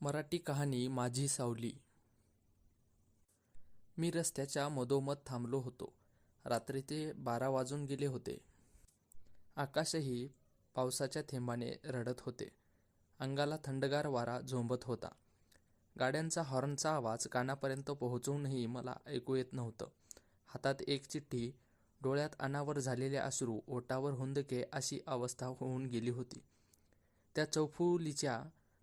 मराठी कहाणी माझी सावली. मी रस्त्याच्या मधोमध थांबलो होतो. रात्रीचे 12 वाजून गेले होते. आकाशही पावसाच्या थेंबाने रडत होते. अंगाला थंडगार वारा झोंबत होता. गाड्यांचा हॉर्नचा आवाज कानापर्यंत पोहोचूनही मला ऐकू येत नव्हतं. हातात एक चिठ्ठी, डोळ्यात अनावर झालेले अश्रू, ओठावर हुंदके अशी अवस्था होऊन गेली होती. त्या चौफुलीच्या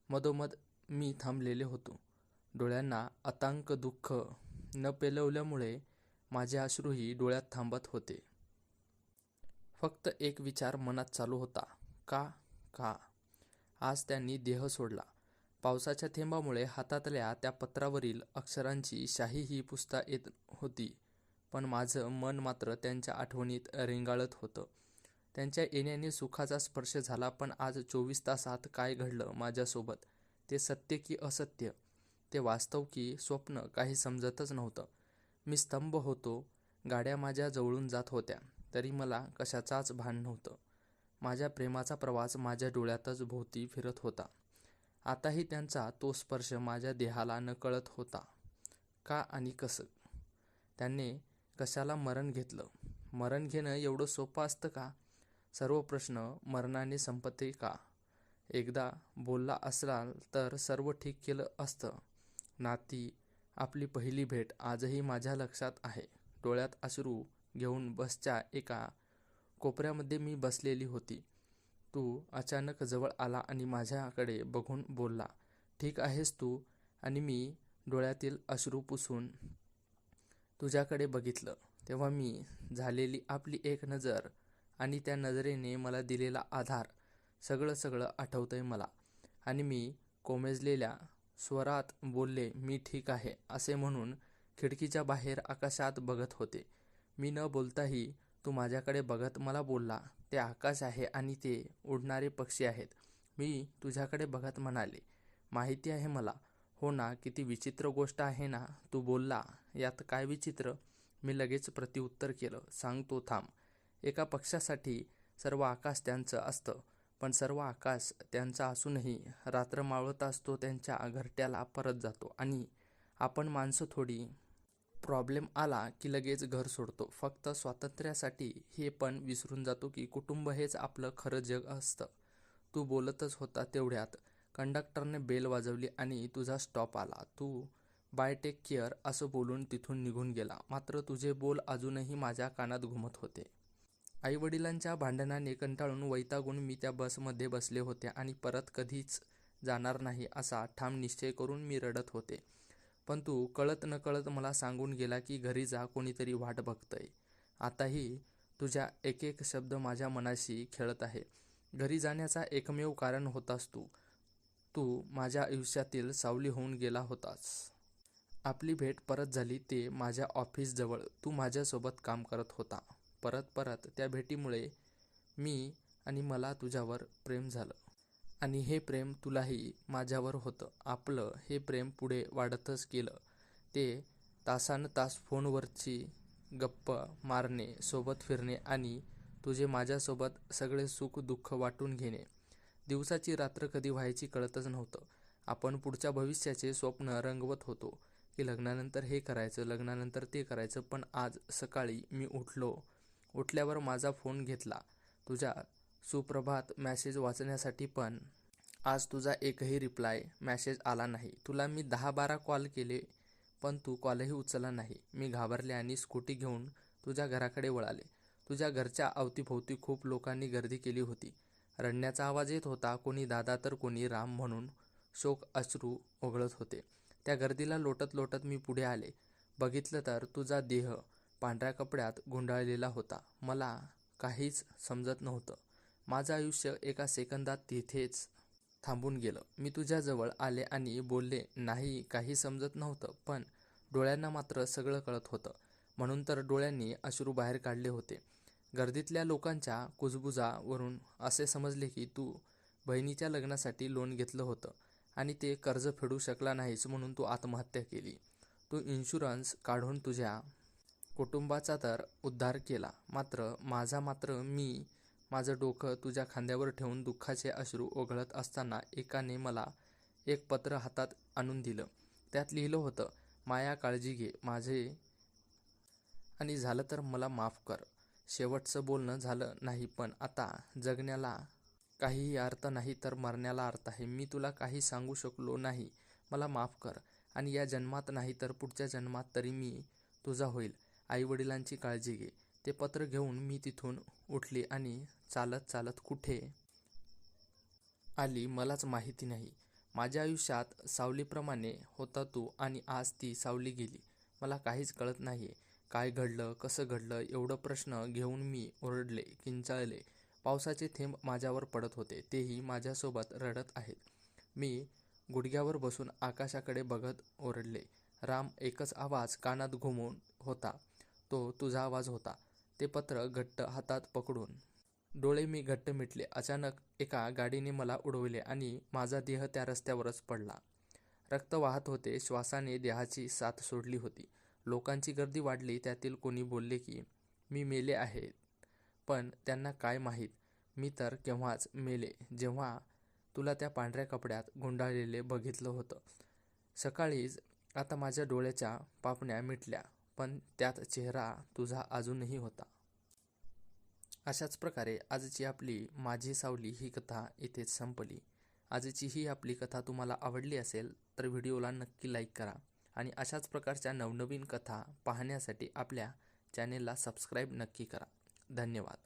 मधोमध मी थांबलेले होतो. डोळ्यांना अतांक दुःख न पेलवल्यामुळे माझे अश्रूही डोळ्यात थांबत होते. फक्त एक विचार मनात चालू होता, का आज त्यांनी देह सोडला. पावसाच्या थेंबामुळे हातातल्या त्या पत्रावरील अक्षरांची शाहीही पुसता येत होती, पण माझं मन मात्र त्यांच्या आठवणीत रेंगाळत होतं. त्यांच्या येण्याने सुखाचा स्पर्श झाला, पण आज 24 तासात काय घडलं माझ्यासोबत, ते सत्य की असत्य, ते वास्तव की स्वप्न, काही समजतच नव्हतं. मी स्तंभ होतो. गाड्या माझ्या जवळून जात होत्या, तरी मला कशाचाच भान नव्हतं. माझ्या प्रेमाचा प्रवास माझ्या डोळ्यातच भोवती फिरत होता. आताही त्यांचा तो स्पर्श माझ्या देहाला नकळत होता. का आणि कसं? त्यांनी कशाला मरण घेतलं? मरण घेणं एवढं सोपं असतं का? सर्व प्रश्न मरणाने संपते का? एकदा बोलला असाल तर सर्व ठीक केलं असतं. नाती, आपली पहिली भेट आजही माझ्या लक्षात आहे. डोळ्यात अश्रू घेऊन बसच्या एका कोपऱ्यामध्ये मी बसलेली होती. तू अचानक जवळ आला आणि माझ्याकडे बघून बोलला, ठीक आहेस तू? आणि मी डोळ्यातील अश्रू पुसून तुझ्याकडे बघितलं. तेव्हा मी झालेली आपली एक नजर आणि त्या नजरेने मला दिलेला आधार, सगळं आठवतंय मला. आणि मी कोमेजलेल्या स्वरात बोलले, मी ठीक आहे असे म्हणून खिडकीच्या बाहेर आकाशात बघत होते. मी न बोलताही तू माझ्याकडे बघत मला बोलला, ते आकाश आहे आणि ते उडणारे पक्षी आहेत. मी तुझ्याकडे बघत म्हणाले, माहिती आहे मला. हो ना, किती विचित्र गोष्ट आहे ना? तू बोलला, यात काय विचित्र? मी लगेच प्रत्युत्तर केलं, सांगतो थांब. एका पक्षासाठी सर्व आकाश त्यांचं असतं, पण सर्व आकाश त्यांचा असूनही रात्र मावळताच तो त्यांच्या घरट्याला परत जातो. आणि आपण माणसं थोडी प्रॉब्लेम आला की लगेच घर सोडतो, फक्त स्वातंत्र्यासाठी. हे पण विसरून जातो की कुटुंब हेच आपलं खरं जग असतं. तू बोलतच होता तेवढ्यात कंडक्टरने बेल वाजवली आणि तुझा स्टॉप आला. तू बाय टेक केअर असं बोलून तिथून निघून गेला. मात्र तुझे बोल अजूनही माझ्या कानात घुमत होते. आईवडिलांच्या भांडणाने कंटाळून वैतागून मी त्या बसमध्ये बसले होते आणि परत कधीच जाणार नाही असा ठाम निश्चय करून मी रडत होते. पण तू कळत नकळत मला सांगून गेला की घरी जा, कोणीतरी वाट बघतंय. आताही तुझ्या एक शब्द माझ्या मनाशी खेळत आहे. घरी जाण्याचा एकमेव कारण होतास तू. तू माझ्या आयुष्यातील सावली होऊन गेला होतास. आपली भेट परत झाली ते माझ्या ऑफिसजवळ. तू माझ्यासोबत काम करत होता. परत त्या भेटीमुळे मी आणि मला तुझ्यावर प्रेम झालं. आणि हे प्रेम तुलाही माझ्यावर होतं. आपलं हे प्रेम पुढे वाढतच गेलं. ते तासनतास फोनवरची गप्पा मारणे, सोबत फिरणे आणि तुझे माझ्यासोबत सगळे सुख दुःख वाटून घेणे. दिवसाची रात्र कधी व्हायची कळतच नव्हतं. आपण पुढच्या भविष्याचे स्वप्न रंगवत होतो की लग्नानंतर हे करायचं, लग्नानंतर ते करायचं. पण आज सकाळी मी उठल्यावर माझा फोन घेतला तुझा सुप्रभात मॅसेज वाचण्यासाठी, पण आज तुझा एकही रिप्लाय मॅसेज आला नाही. तुला मी 10-12 कॉल केले, पण तू कॉलही उचलला नाही. मी घाबरले आणि स्कूटी घेऊन तुझ्या घराकडे वळाले. तुझ्या घरच्या अवतीभोवती खूप लोकांनी गर्दी केली होती. रडण्याचा आवाज येत होता. कोणी दादा तर कोणी राम म्हणून शोक अश्रू ओघळत होते. त्या गर्दीला लोटत मी पुढे आले. बघितलं तर तुझा देह पांढऱ्या कपड्यात गुंडाळलेला होता. मला काहीच समजत नव्हतं. माझं आयुष्य एका सेकंदात तिथेच थांबून गेलं. मी तुझ्याजवळ आले आणि बोलले नाही, काही समजत नव्हतं, पण डोळ्यांना मात्र सगळं कळत होतं. म्हणून तर डोळ्यांनी अश्रू बाहेर काढले होते. गर्दीतल्या लोकांच्या कुजबुजावरून असे समजले की तू बहिणीच्या लग्नासाठी लोन घेतलं होतं आणि ते कर्ज फेडू शकला नाहीस म्हणून तू आत्महत्या केली. तू इन्शुरन्स काढून तुझ्या कुटुंबाचा तर उद्धार केला, मात्र मी माझं डोकं तुझ्या खांद्यावर ठेवून दुःखाचे अश्रू ओघळत असताना एकाने मला एक पत्र हातात आणून दिलं. त्यात लिहिलं होतं, माया काळजी घे माझे आणि झालं तर मला माफ कर. शेवटचं बोलणं झालं नाही, पण आता जगण्याला काहीही अर्थ नाही तर मरण्याला अर्थ आहे. मी तुला काही सांगू शकलो नाही, मला माफ कर. आणि या जन्मात नाही तर पुढच्या जन्मात तरी मी तुझा होईल. आईवडिलांची काळजी घे. ते पत्र घेऊन मी तिथून उठली आणि चालत चालत कुठे आली मलाच माहिती नाही. माझ्या आयुष्यात सावलीप्रमाणे होता तू आणि आज ती सावली गेली. मला काहीच कळत नाहीये. काय घडलं, कसं घडलं एवढं प्रश्न घेऊन मी ओरडले, किंचाळले. पावसाचे थेंब माझ्यावर पडत होते, तेही माझ्यासोबत रडत आहेत. मी गुडघ्यावर बसून आकाशाकडे बघत ओरडले, राम. एकच आवाज कानात घुमून होता, तो तुझा आवाज होता. ते पत्र घट्ट हातात पकडून डोळे मी घट्ट मिटले. अचानक एका गाडीने मला उडवले आणि माझा देह त्या रस्त्यावरच पडला. रक्त वाहत होते. श्वासाने देहाची साथ सोडली होती. लोकांची गर्दी वाढली. त्यातील कोणी बोलले की मी मेले आहे. पण त्यांना काय माहीत, मी तर केव्हाच मेले, जेव्हा तुला त्या पांढऱ्या कपड्यात गुंडाळलेले बघितलं होतं. सकाळीच आता माझ्या डोळ्याच्या पापण्या मिटल्या, पण त्यात चेहरा तुझा अजूनही होता. अशाच प्रकारे आजची आपली माझी सावली ही कथा इथेच संपली. आजची ही आपली कथा तुम्हाला आवडली असेल तर व्हिडिओला नक्की लाईक करा आणि अशाच प्रकारच्या नवनवीन कथा पाहण्यासाठी आपल्या चॅनेलला सबस्क्राईब नक्की करा. धन्यवाद.